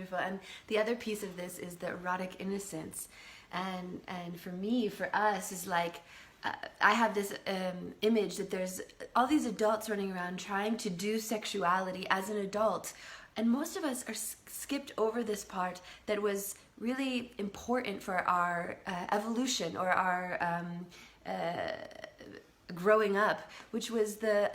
beautiful. And the other piece of this is the erotic innocence. And for me, for us, is like, I have this image that there's all these adults running around trying to do sexuality as an adult. And most of us are skipped over this part that was really important for our evolution or our growing up, which was the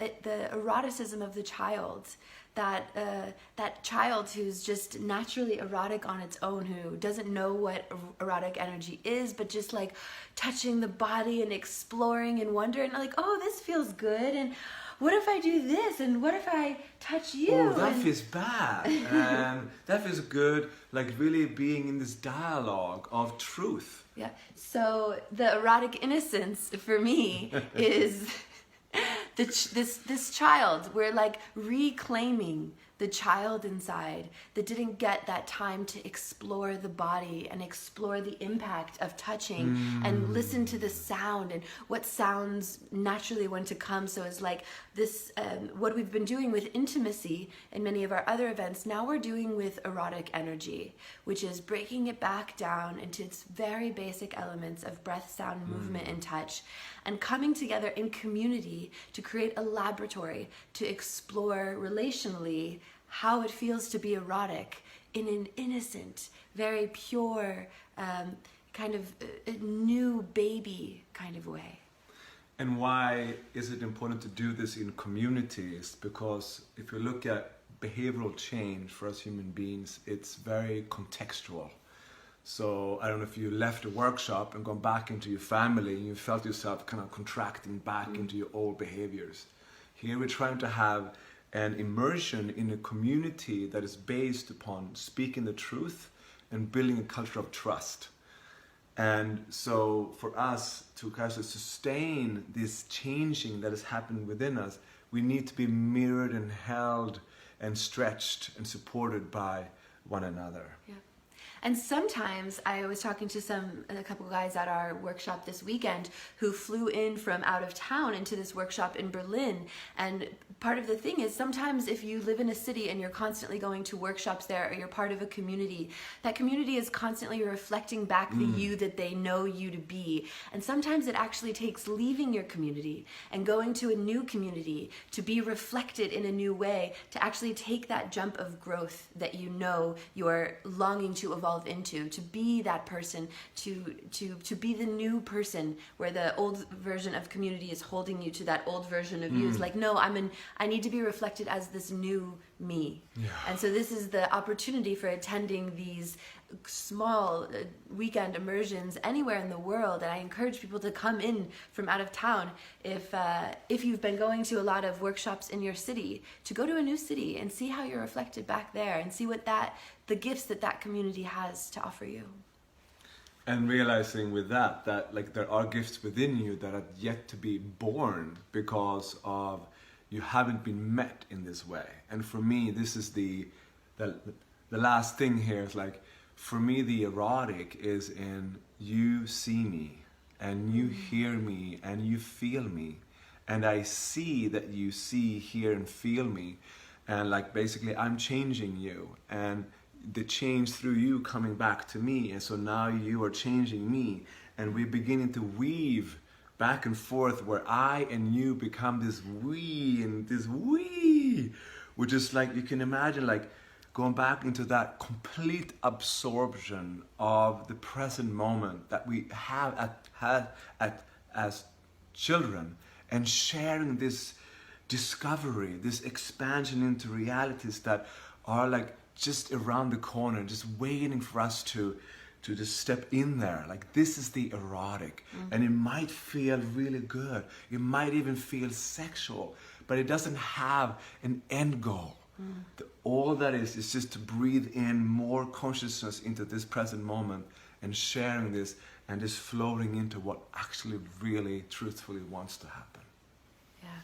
eroticism of the child. That child who's just naturally erotic on its own, who doesn't know what erotic energy is, but just like touching the body and exploring and wondering, like, oh, this feels good, and what if I do this, and what if I touch you? Oh, that feels bad, and that feels good, like really being in this dialogue of truth. Yeah, so the erotic innocence for me is this child. We're like reclaiming the child inside that didn't get that time to explore the body and explore the impact of touching and listen to the sound and what sounds naturally want to come. So it's like this, what we've been doing with intimacy in many of our other events, now we're doing with erotic energy, which is breaking it back down into its very basic elements of breath, sound, movement, and touch, and coming together in community to create a laboratory to explore relationally how it feels to be erotic in an innocent, very pure, kind of a new baby kind of way. And why is it important to do this in communities? Because if you look at behavioral change for us human beings, it's very contextual. So I don't know if you left a workshop and gone back into your family and you felt yourself kind of contracting back into your old behaviors. Here we're trying to have an immersion in a community that is based upon speaking the truth and building a culture of trust. And so for us to kind of sustain this changing that has happened within us, we need to be mirrored and held and stretched and supported by one another. Yeah. And sometimes I was talking to a couple guys at our workshop this weekend who flew in from out of town into this workshop in Berlin. And part of the thing is, sometimes if you live in a city and you're constantly going to workshops there, or you're part of a community, that community is constantly reflecting back the you that they know you to be. And sometimes it actually takes leaving your community and going to a new community to be reflected in a new way, to actually take that jump of growth that you know you're longing to evolve into, to be that person, to be the new person, where the old version of community is holding you to that old version of you. It's like, no, I need to be reflected as this new me. Yeah. And so this is the opportunity for attending these small weekend immersions anywhere in the world. And I encourage people to come in from out of town, if you've been going to a lot of workshops in your city, to go to a new city and see how you're reflected back there, and see what the gifts that community has to offer you. And realizing with that like there are gifts within you that are yet to be born because of you haven't been met in this way. And for me, this is the last thing here is like, for me, the erotic is in you see me and you hear me and you feel me, and I see that you see, hear, and feel me, and like basically I'm changing you, and the change through you coming back to me, and so now you are changing me, and we're beginning to weave back and forth where I and you become this we and this we, which is like, you can imagine like going back into that complete absorption of the present moment that we have as children, and sharing this discovery, this expansion into realities that are like just around the corner, just waiting for us to just step in there. Like, this is the erotic, and it might feel really good. It might even feel sexual, but it doesn't have an end goal. All that is just to breathe in more consciousness into this present moment, and sharing this, and just floating into what actually really truthfully wants to happen. Yeah.